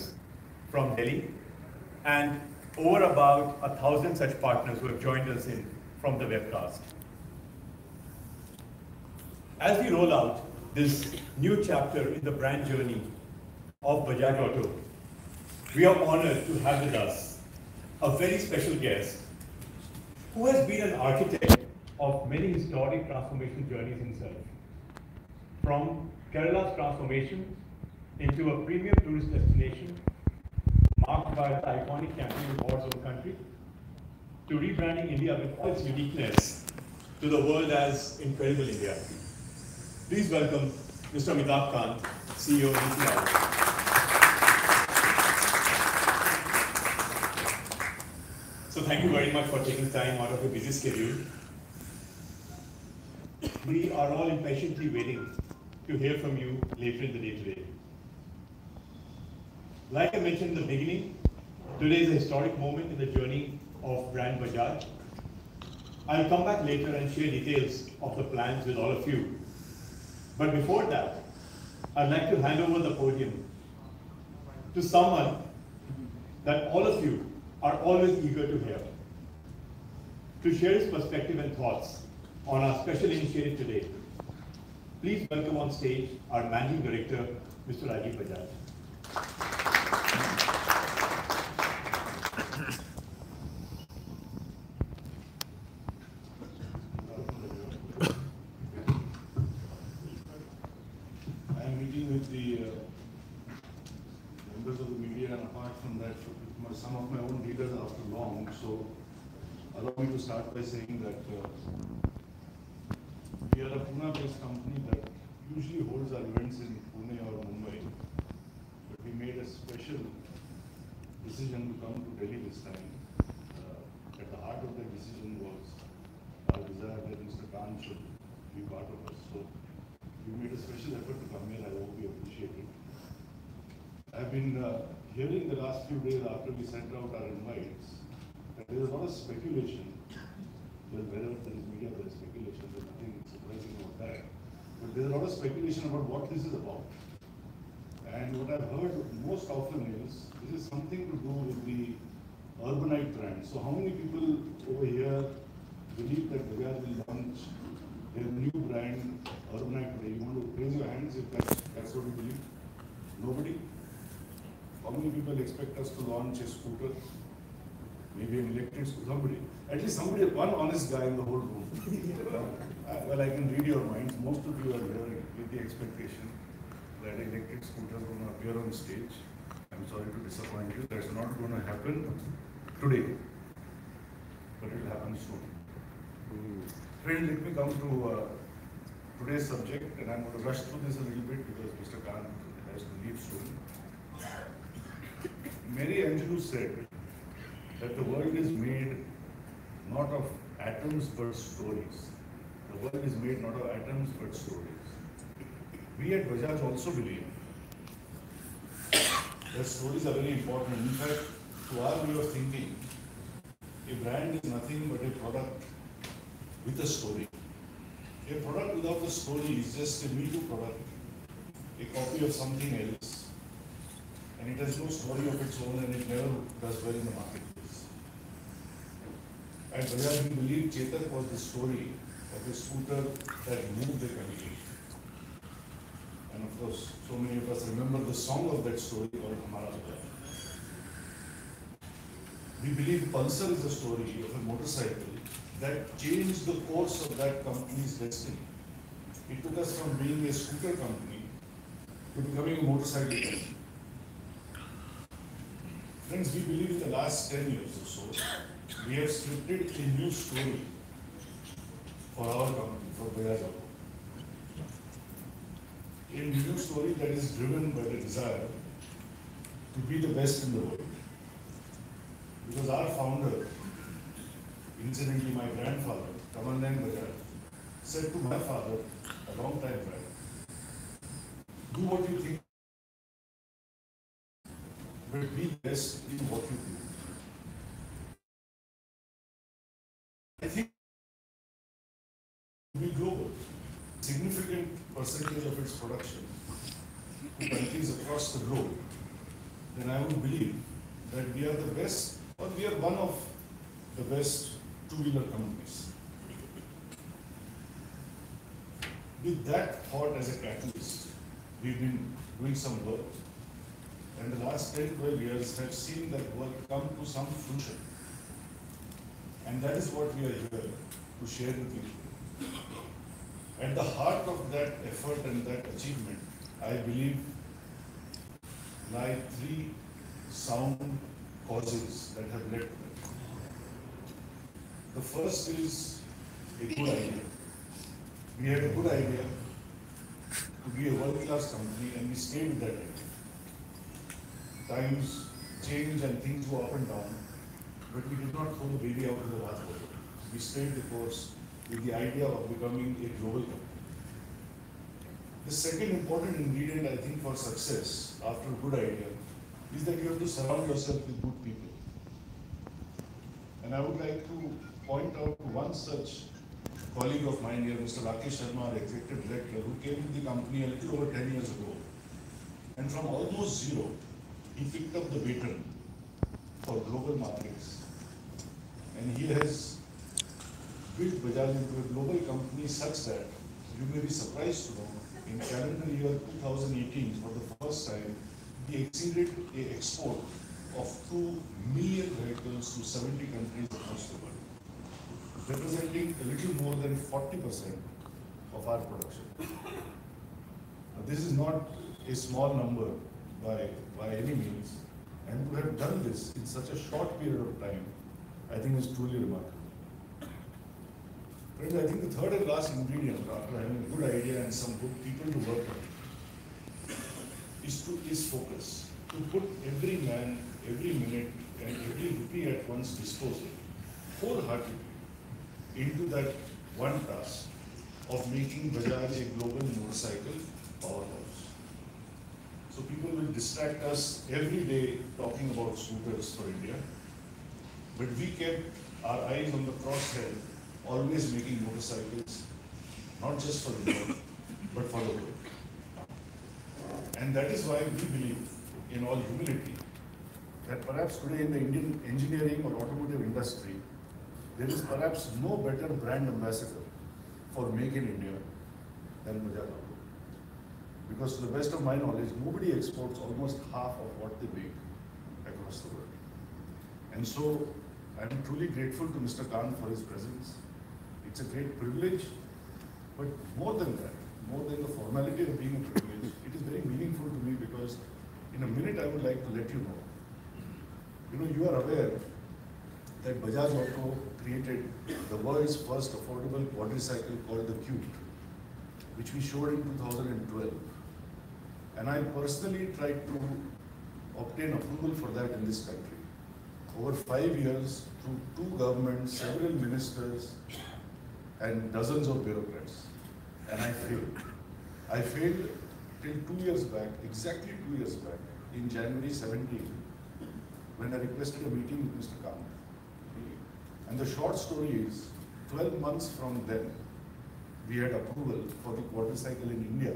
partners from Delhi, and over about 1,000 such partners who have joined us from the webcast. As we roll out this new chapter in the brand journey of Bajaj Auto, we are honored to have with us a very special guest who has been an architect of many historic transformation journeys himself. From Kerala's transformation into a premium tourist destination marked by the iconic campaign awards of the country, to rebranding India with all its uniqueness to the world as Incredible India. Please welcome Mr. Amitabh Kant, CEO of Bajaj. So thank you very much for taking time out of your busy schedule. We are all impatiently waiting to hear from you later in the day today. Like I mentioned in the beginning, today is a historic moment in the journey of brand Bajaj. I'll come back later and share details of the plans with all of you. But before that, I'd like to hand over the podium to someone that all of you are always eager to hear, to share his perspective and thoughts on our special initiative today. Please welcome on stage our Managing Director, Mr. Rajiv Bajaj. I am meeting with the members of the media, and apart from that, some of my own leaders after long. So allow me to start by saying that we are a Pune-based company that usually holds our events in Pune or Mumbai. But we made a special decision to come to Delhi this time. At the heart of that decision was our desire that Mr. Khan should be part of us. So we made a special effort to come here. I hope you appreciate it. I've been hearing the last few days after we sent out our invites that there is a lot of speculation. Well, wherever there is media, there is speculation. There's nothing surprising about that. But there's a lot of speculation about what this is about. And what I've heard most often is this is something to do with the urbanite brand. So how many people over here believe that Bajaj will launch their new brand, urbanite today? You want to raise your hands if that's what you believe? Nobody? How many people expect us to launch a scooter? Maybe an electric scooter? Somebody. At least somebody, one honest guy in the whole room. Well, I can read your minds. Most of you are here with the expectation that electric scooters are going to appear on stage. I'm sorry to disappoint you. That's not going to happen today. But it will happen soon. Friend, let me come to today's subject, and I'm going to rush through this a little bit because Mr. Khan has to leave soon. Mary Angelou said that the world is made not of atoms but stories. The world is made not of atoms but stories. We at Bajaj also believe that stories are very important. In fact, to our way of thinking, a brand is nothing but a product with a story. A product without a story is just a me-too product, a copy of something else. And it has no story of its own, and it never does well in the marketplace. At Bajaj, we believe Chetak was the story of a scooter that moved the country. And of course, so many of us remember the song of that story called Hamara Bajaj. We believe Pulsar is a story of a motorcycle that changed the course of that company's destiny. It took us from being a scooter company to becoming a motorcycle company. Friends, we believe in the last 10 years or so, we have scripted a new story for our company, for Bajaj Auto. A new story that is driven by the desire to be the best in the world. Because our founder, incidentally my grandfather, Kamalnayan Bajaj, said to my father a long time back, do what you think, but be best in what you do. I think it will be global. Significant percentage of its production to countries across the globe then I would believe that we are the best, or we are one of the best two-wheeler companies. With that thought as a catalyst, we've been doing some work, and the last 10, 12 years have seen that work come to some fruition. And that is what we are here to share with you. At the heart of that effort and that achievement, I believe, lie three sound causes that have led to it. The first is a good idea. We had a good idea to be a world-class company, and we stayed with that idea. Times change and things go up and down, but we did not throw the baby out of the bathwater. We stayed the course with the idea of becoming a global company. The second important ingredient, I think, for success after a good idea is that you have to surround yourself with good people. And I would like to point out one such colleague of mine here, Mr. Rakesh Sharma, our executive director, who came to the company a little over 10 years ago. And from almost zero, he picked up the baton for global markets. And he has built Bajaj into a global company such that you may be surprised to know, in calendar year 2018, for the first time, we exceeded an export of 2 million vehicles to 70 countries across the world, representing a little more than 40% of our production. Now, this is not a small number by any means, and to have done this in such a short period of time, I think is truly remarkable. Friends, I think the third and last ingredient, after having a good idea and some good people to work on, is focus. To put every man, every minute, and every rupee at one's disposal, wholeheartedly, into that one task of making Bajaj a global motorcycle powerhouse. So people will distract us every day talking about scooters for India, but we kept our eyes on the crosshair, always making motorcycles, not just for India, but for the world. And that is why we believe, in all humility, that perhaps today in the Indian engineering or automotive industry, there is perhaps no better brand ambassador for Make in India than Bajaj Auto. Because to the best of my knowledge, nobody exports almost half of what they make across the world. And so I am truly grateful to Mr. Khan for his presence. It's a great privilege, but more than that, more than the formality of being a privilege, it is very meaningful to me because in a minute I would like to let you know. You are aware that Bajaj Auto created the world's first affordable quadricycle called the Qute, which we showed in 2012. And I personally tried to obtain approval for that in this country. Over 5 years, through 2 governments, several ministers, and dozens of bureaucrats. And I failed. I failed till 2 years back, exactly 2 years back, in January 17, when I requested a meeting with Mr. Khan. And the short story is, 12 months from then, we had approval for the quadricycle in India,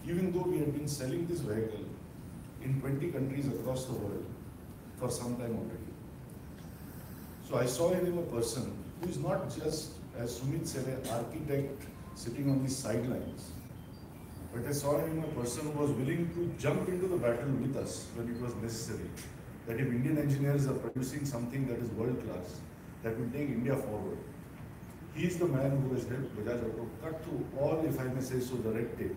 even though we had been selling this vehicle in 20 countries across the world for some time already. So I saw in him a person who is not just, as Sumit said, an architect sitting on the sidelines, but I saw in him a person who was willing to jump into the battle with us when it was necessary. That if Indian engineers are producing something that is world class, that will take India forward. He is the man who has helped Bajaj Auto cut through all, if I may say so, the red tape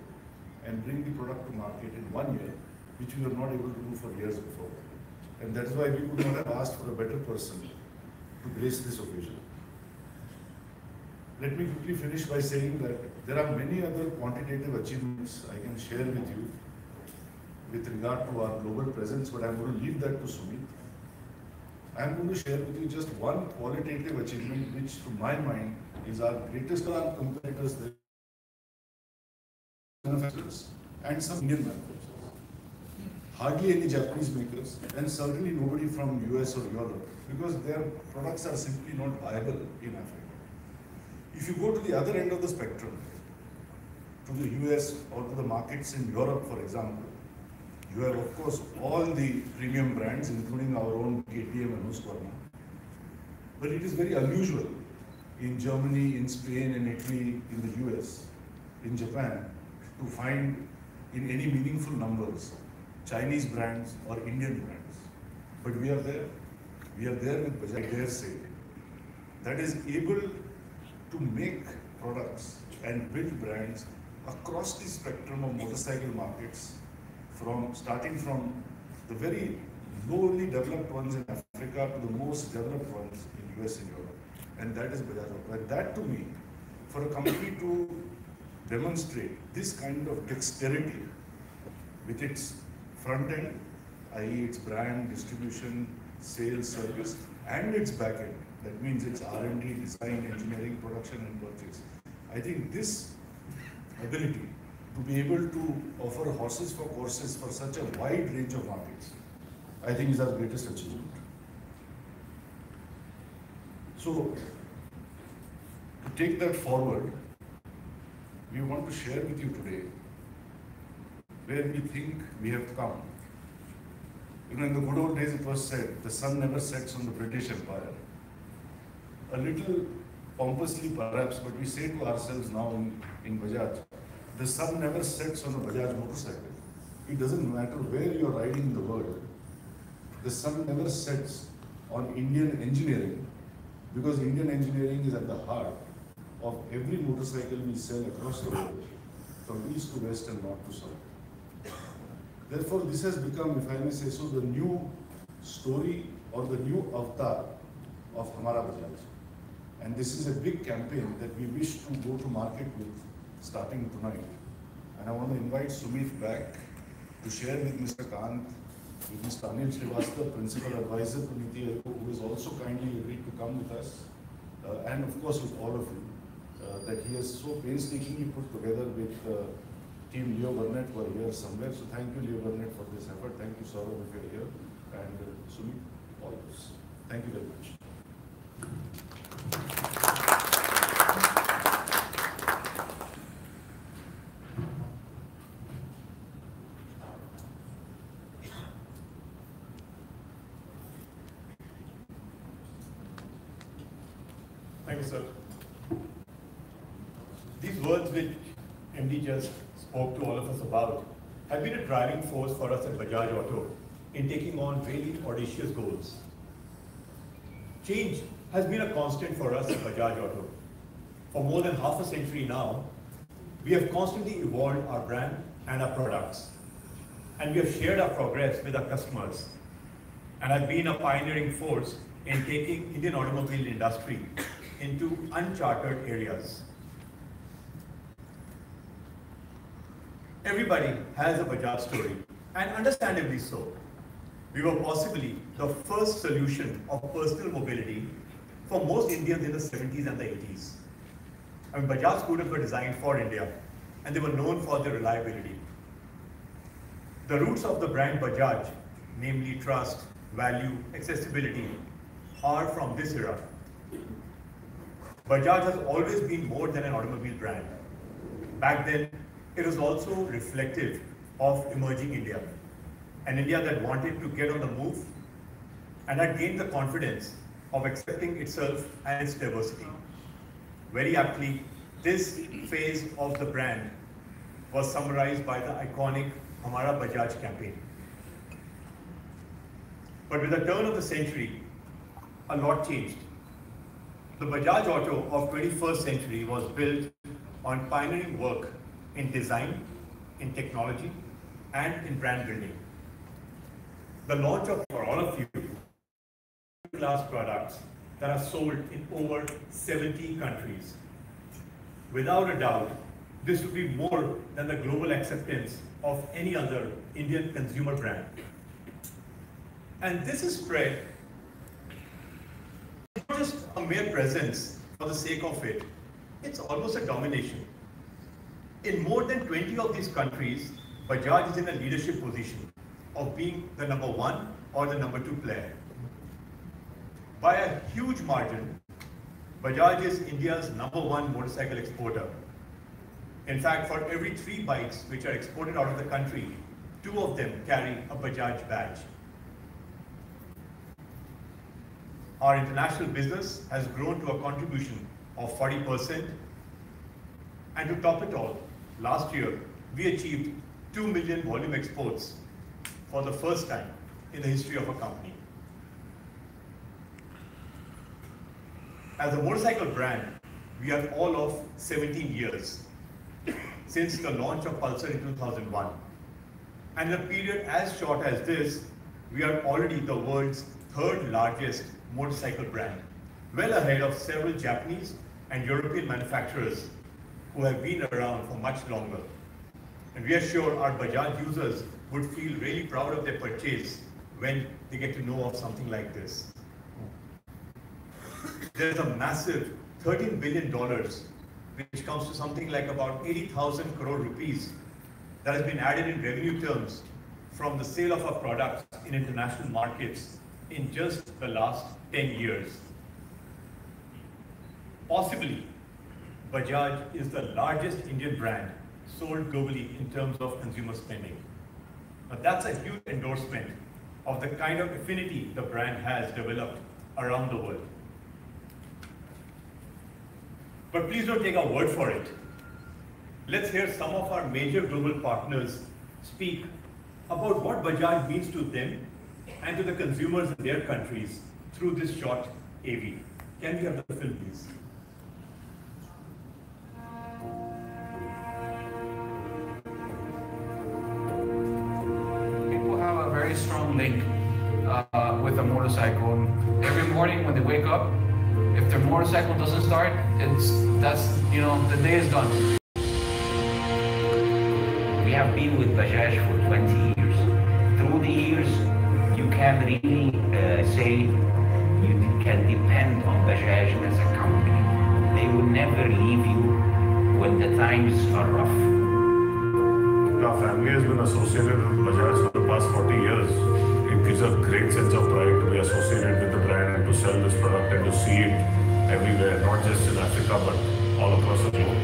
and bring the product to market in 1 year, which we were not able to do for years before. And that is why we could not have asked for a better person to grace this occasion. Let me quickly finish by saying that there are many other quantitative achievements I can share with you with regard to our global presence, but I'm going to leave that to Sumit. I'm going to share with you just one qualitative achievement which, to my mind, is our greatest of our competitors, the manufacturers, and some Indian manufacturers. Hardly any Japanese makers, and certainly nobody from US or Europe, because their products are simply not viable in Africa. If you go to the other end of the spectrum, to the US or to the markets in Europe, for example, You have, of course, all the premium brands, including our own KTM and Husqvarna. But it is very unusual in Germany, in Spain, in Italy, in the US, in Japan, to find in any meaningful numbers Chinese brands or Indian brands. But we are there. We are there with Bajaj, I dare say, that is able to make products and build brands across the spectrum of motorcycle markets, starting from the very lowly developed ones in Africa to the most developed ones in US and Europe. And that is Bajaj Auto. And that, to me, for a company to demonstrate this kind of dexterity with its front end, i.e. its brand, distribution, sales, service, and its back end, that means its R&D, design, engineering, production, and purchase. I think this ability to be able to offer horses for courses for such a wide range of markets, I think is our greatest achievement. So, to take that forward, we want to share with you today where we think we have come. You know, in the good old days it was said, the sun never sets on the British Empire. A little pompously perhaps, but we say to ourselves now in Bajaj, the sun never sets on a Bajaj motorcycle. It doesn't matter where you are riding in the world. The sun never sets on Indian engineering, because Indian engineering is at the heart of every motorcycle we sell across the world, from east to west and north to south. Therefore, this has become, if I may say so, the new story or the new avatar of Hamara Bajaj. And this is a big campaign that we wish to go to market with starting tonight. And I want to invite Sumit back to share with Mr. Kant, with Mr. Anil Srivastava, Principal Advisor to Niti Aayog, who has also kindly agreed to come with us, and of course with all of you, that he has so painstakingly put together with Team Leo Burnett, who are here somewhere. So thank you, Leo Burnett, for this effort. Thank you, Saurabh, if you're here, and Sumit, all of us. Thank you very much. Thank you, sir. These words which MD just spoke to all of us about have been a driving force for us at Bajaj Auto in taking on really audacious goals. Change has been a constant for us at Bajaj Auto. For more than half a century now, we have constantly evolved our brand and our products. And we have shared our progress with our customers and have been a pioneering force in taking Indian automobile industry into uncharted areas. Everybody has a Bajaj story, and understandably so. We were possibly the first solution of personal mobility for most Indians in the 70s and the 80s. I mean, Bajaj scooters were designed for India, and they were known for their reliability. The roots of the brand Bajaj, namely trust, value, accessibility, are from this era. Bajaj has always been more than an automobile brand. Back then, it was also reflective of emerging India, an India that wanted to get on the move and had gained the confidence of accepting itself and its diversity. Very aptly, this phase of the brand was summarized by the iconic Hamara Bajaj campaign. But with the turn of the century, a lot changed. The Bajaj Auto of 21st century was built on pioneering work in design, in technology, and in brand building. The launch of, for all of you, class products that are sold in over 70 countries. Without a doubt, this would be more than the global acceptance of any other Indian consumer brand. And this is spread not just a mere presence for the sake of it, it's almost a domination. In more than 20 of these countries, Bajaj is in a leadership position of being the number 1 or the number 2 player. By a huge margin, Bajaj is India's number 1 motorcycle exporter. In fact, for every 3 bikes which are exported out of the country, 2 of them carry a Bajaj badge. Our international business has grown to a contribution of 40%. And to top it all, last year, we achieved 2 million volume exports for the first time in the history of a company. As a motorcycle brand, we have all of 17 years since the launch of Pulsar in 2001. And in a period as short as this, we are already the world's 3rd largest motorcycle brand, well ahead of several Japanese and European manufacturers who have been around for much longer. And we are sure our Bajaj users would feel really proud of their purchase when they get to know of something like this. There's a massive $13 billion, which comes to something like about 80,000 crore rupees, that has been added in revenue terms from the sale of our products in international markets in just the last 10 years. Possibly, Bajaj is the largest Indian brand sold globally in terms of consumer spending. But that's a huge endorsement of the kind of affinity the brand has developed around the world. But please don't take our word for it. Let's hear some of our major global partners speak about what Bajaj means to them and to the consumers in their countries through this short AV. Can we have the film, please? People have a very strong link with a motorcycle. Every morning when they wake up, if their motorcycle doesn't start, the day is done. We have been with Bajaj for 20 years. Through the years, you can really say you can depend on Bajaj as a company. They will never leave you when the times are rough. Our family has been associated with Bajaj for the past 40 years. It gives a great sense of pride to be associated with the brand and to sell this product and to see it everywhere, not just in Africa, but all across the globe.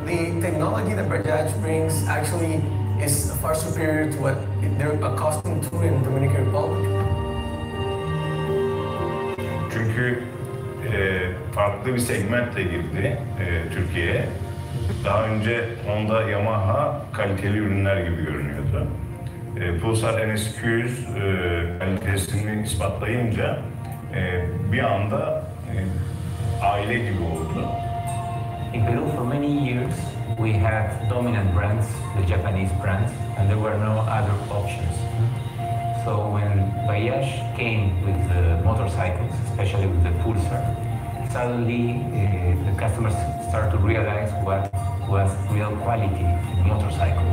The technology that Bajaj brings actually is far superior to what they're accustomed to in Dominican Republic. Çünkü farklı bir segmentle girdi Türkiye'ye. Daha önce Honda, Yamaha kaliteli ürünler gibi görünüyordu. Pulsar NS200 kalitesini ispatlayınca bir anda aile gibi oldu. In Peru, for many years, we had dominant brands, the Japanese brands, and there were no other options. So when Bajaj came with the motorcycles, especially with the Pulsar, suddenly the customers started to realize what was real quality in motorcycle.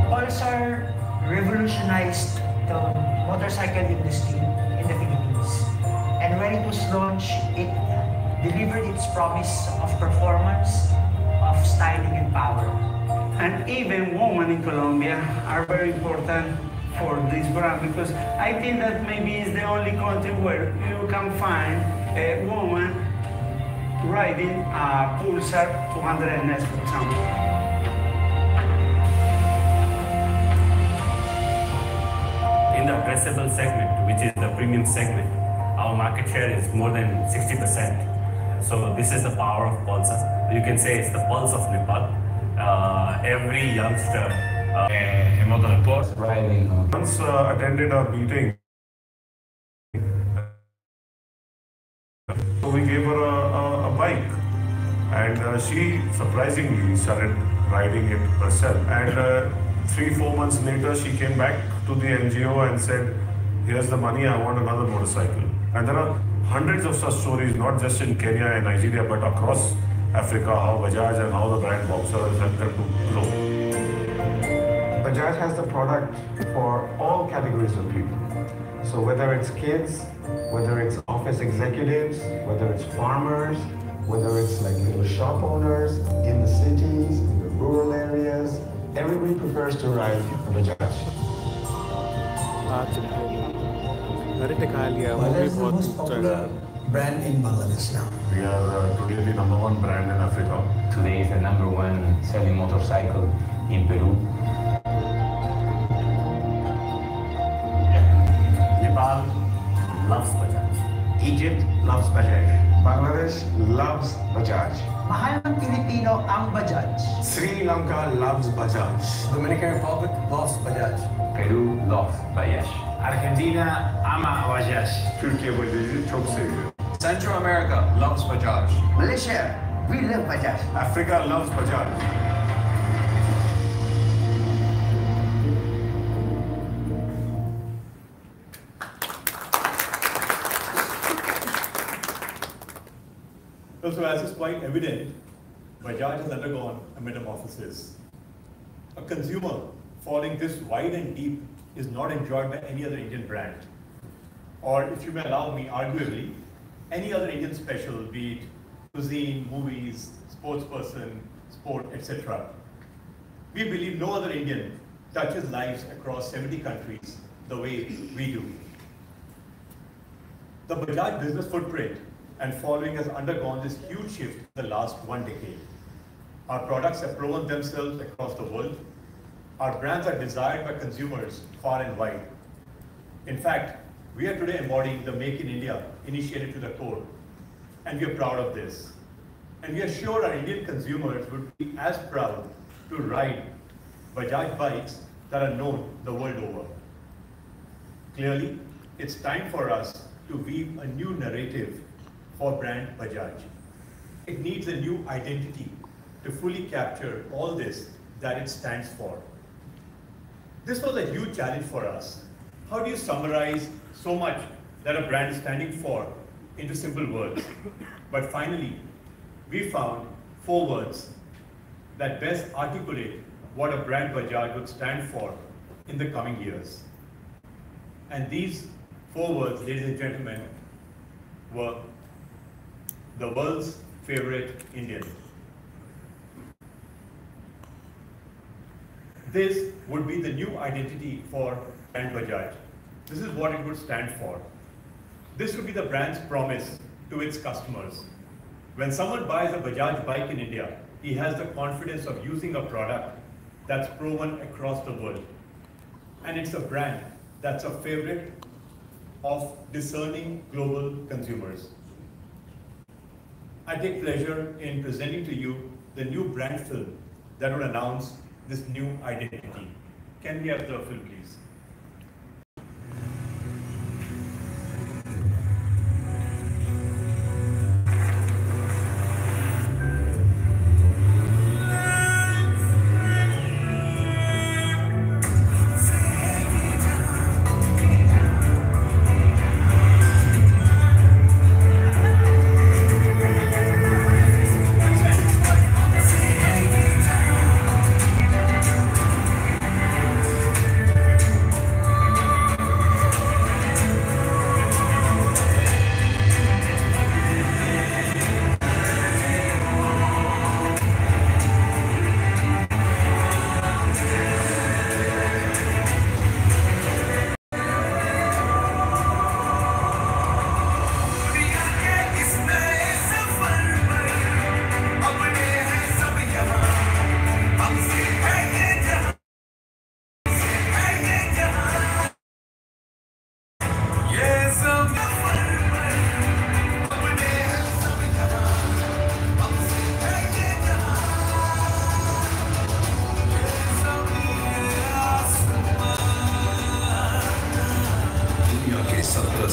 Pulsar revolutionized the motorcycle industry in the Philippines. And when it was launched, it delivered its promise of performance, of styling and power. And even women in Colombia are very important for this brand, because I think that maybe it's the only country where you can find a woman riding a Pulsar 200NS, for example. In the addressable segment, which is the premium segment, our market share is more than 60%. So this is the power of Pulsar. You can say it's the pulse of Nepal. Every youngster, Riding. Once attended a meeting, so we gave her a bike, and she surprisingly started riding it herself. And 3-4 months later, she came back to the NGO and said, "Here's the money, I want another motorcycle." And there are hundreds of such stories, not just in Kenya and Nigeria, but across Africa, how Bajaj and how the brand Boxer has helped them to grow. Bajaj has the product for all categories of people. So whether it's kids, whether it's office executives, whether it's farmers, whether it's like little shop owners in the cities, in the rural areas, everybody prefers to ride Bajaj. मैंने खा लिया वो भी बहुत brand in Bangladesh now? We are today the #1 brand in Africa. Today is the #1 selling motorcycle in Peru. Nepal loves Bajaj. Egypt loves Bajaj. Bangladesh loves Bajaj. Mahal ng Pilipino ang Bajaj. Sri Lanka loves Bajaj. Dominican Republic loves Bajaj. Peru loves Bajaj. Argentina ama Bajaj. Türkiye Bajaj'ı çok seviyor. Central America loves Bajaj. Malaysia, we love Bajaj. Africa loves Bajaj. So as is quite evident, Bajaj has undergone a metamorphosis. A consumer falling this wide and deep is not enjoyed by any other Indian brand. Or if you may allow me, arguably, any other Indian special, be it cuisine, movies, sports person, sport, etc. We believe no other Indian touches lives across 70 countries the way we do. The Bajaj business footprint and following has undergone this huge shift in the last 1 decade. Our products have proven themselves across the world. Our brands are desired by consumers far and wide. In fact, we are today embodying the Make in India initiative to the core, and we are proud of this. And we are sure our Indian consumers would be as proud to ride Bajaj bikes that are known the world over. Clearly, it's time for us to weave a new narrative for brand Bajaj. It needs a new identity to fully capture all this that it stands for. This was a huge challenge for us. How do you summarize so much that a brand is standing for into simple words? But finally, we found 4 words that best articulate what a brand Bajaj would stand for in the coming years. And these 4 words, ladies and gentlemen, were the world's favorite Indian. This would be the new identity for brand Bajaj. This is what it would stand for. This would be the brand's promise to its customers. When someone buys a Bajaj bike in India, he has the confidence of using a product that's proven across the world. And it's a brand that's a favorite of discerning global consumers. I take pleasure in presenting to you the new brand film that would announce this new identity. Can we have the film, please?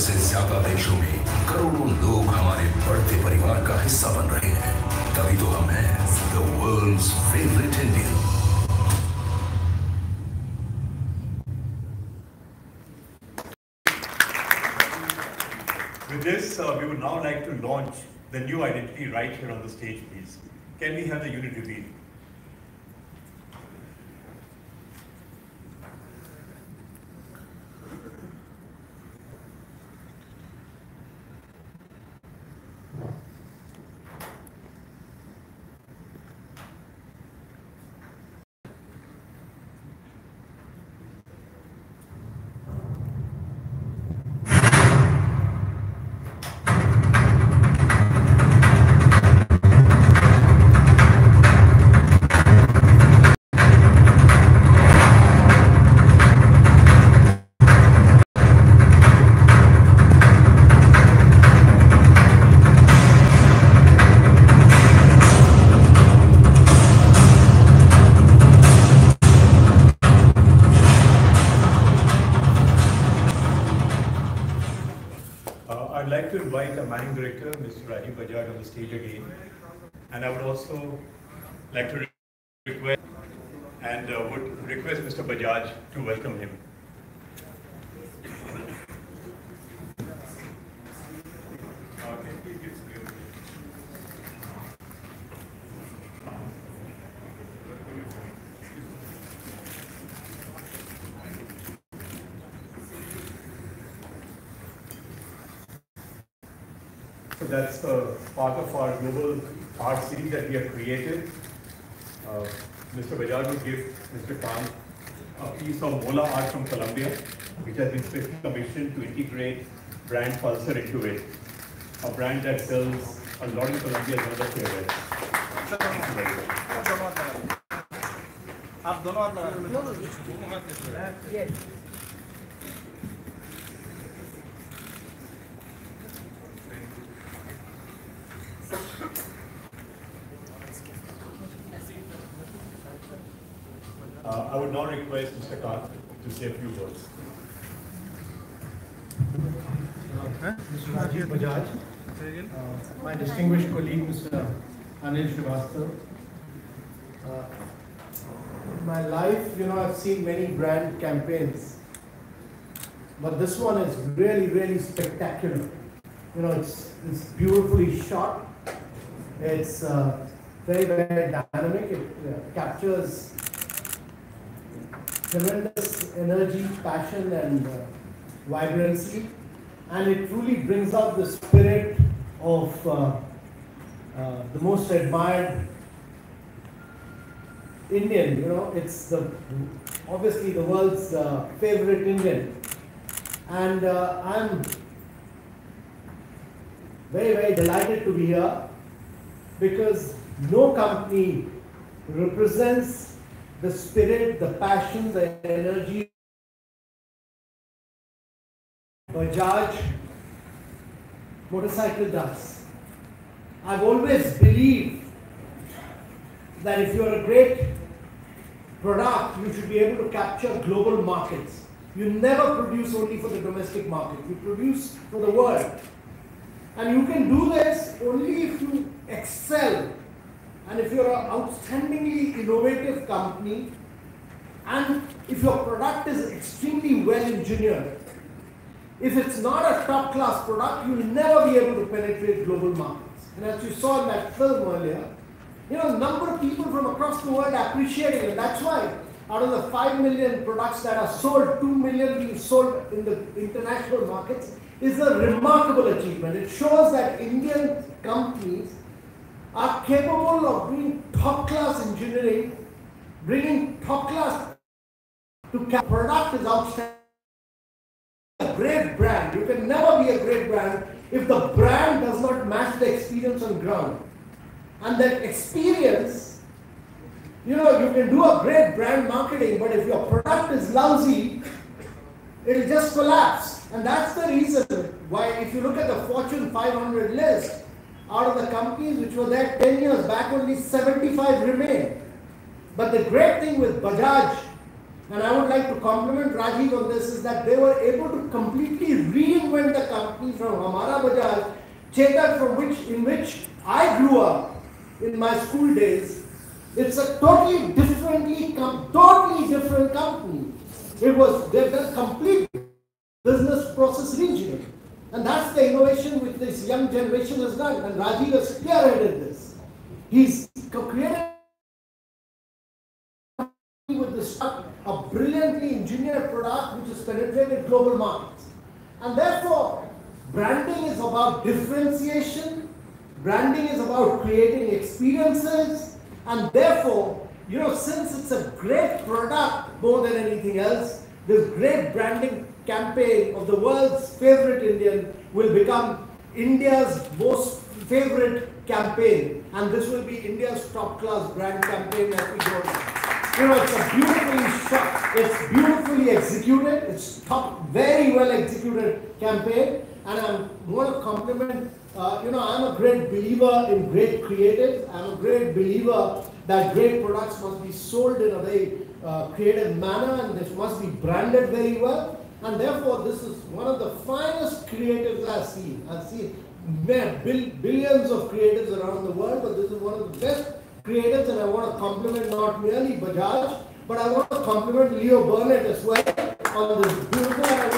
से ज्यादा देशों में करोड़ों लोग हमारे बढ़ते परिवार का हिस्सा बन रहे हैं, तभी तो हम हैं the world's favourite Indian. With this, we would now like to launch the new identity right here on the stage, please. Can we have the unit reveal? like to invite our Managing Director, Mr. Rajiv Bajaj, on the stage again. And I would also like to request and would request Mr. Bajaj to welcome him. So that's part of our global art series that we have created. Mr. Bajaj will give Mr. Khan a piece of Mola art from Colombia, which has been specially commissioned to integrate brand Pulsar into it. A brand that sells a lot in Colombia is one of the favorites. Thank you very much. I would now request Mr. Khan to say a few words. Mr. Rajiv Bajaj, my distinguished colleague, Mr. Anil Srivastava. In my life, I've seen many brand campaigns, but this one is really, really spectacular. It's beautifully shot. It's very, very dynamic. It captures tremendous energy, passion, and vibrancy, and it truly brings out the spirit of the most admired Indian. It's obviously the world's favorite Indian, and I'm very, very delighted to be here because no company represents the spirit, the passion, the energy Bajaj motorcycle does. I've always believed that if you're a great product, you should be able to capture global markets. You never produce only for the domestic market. You produce for the world. And you can do this only if you excel. And if you're an outstandingly innovative company, and if your product is extremely well engineered, if it's not a top class product, you'll never be able to penetrate global markets. And as you saw in that film earlier, a number of people from across the world appreciate it. And that's why out of the 5 million products that are sold, 2 million being sold in the international markets is a remarkable achievement. It shows that Indian companies are capable of doing top-class engineering, bringing top-class to product is outstanding. A great brand. You can never be a great brand if the brand does not match the experience on ground. And that experience, you can do a great brand marketing, but if your product is lousy, it will just collapse. And that's the reason why, if you look at the Fortune 500 list, out of the companies which were there 10 years back, only 75 remain. But the great thing with Bajaj, and I would like to compliment Rajiv on this, is that they were able to completely reinvent the company from Hamara Bajaj, Chetak, in which I grew up in my school days. It's a totally different company. They've done complete business process reengineering. And that's the innovation which this young generation has done. And Rajiv has spearheaded this. He's created with this a brilliantly engineered product which has penetrated global markets. And therefore, branding is about differentiation. Branding is about creating experiences. And therefore, since it's a great product more than anything else, this great branding campaign of the world's favorite Indian will become India's most favorite campaign, and this will be India's top-class brand campaign as we go on. It's a beautifully shot, it's beautifully executed, it's very well executed campaign, and I want to compliment. I'm a great believer in great creatives. I'm a great believer that great products must be sold in a very creative manner, and this must be branded very well. And therefore, this is one of the finest creatives I've seen. I've seen billions of creatives around the world, but this is one of the best creatives, and I want to compliment not merely Bajaj, but I want to compliment Leo Burnett as well on this beautiful, and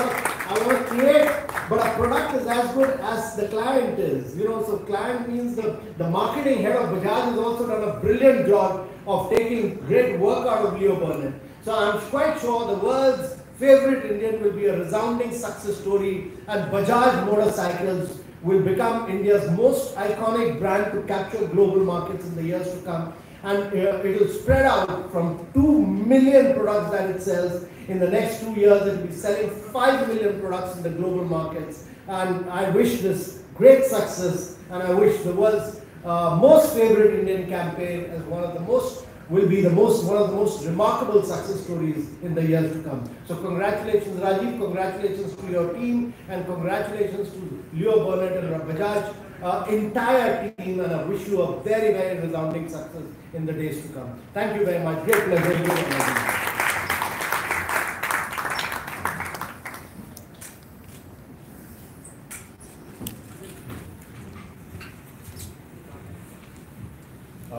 I want to create, but a product is as good as the client is. You know, so client means the marketing head of Bajaj has also done a brilliant job of taking great work out of Leo Burnett. So I'm quite sure the world's favorite Indian will be a resounding success story, and Bajaj motorcycles will become India's most iconic brand to capture global markets in the years to come. And it will spread out from 2 million products that it sells. In the next 2 years, it will be selling 5 million products in the global markets. And I wish this great success, and I wish the world's most favorite Indian campaign as one of the most remarkable success stories in the years to come. So congratulations Rajiv, congratulations to your team, and congratulations to Leo Burnett and Bajaj entire team, and I wish you a very, very resounding success in the days to come. Thank you very much. Great pleasure.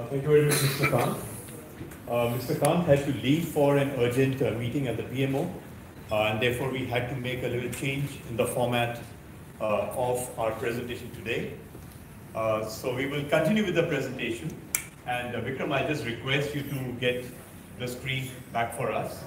Thank you very much, Mr. Kant. Mr. Kant had to leave for an urgent meeting at the PMO, and therefore we had to make a little change in the format of our presentation today. So we will continue with the presentation, and Vikram, I just request you to get the screen back for us.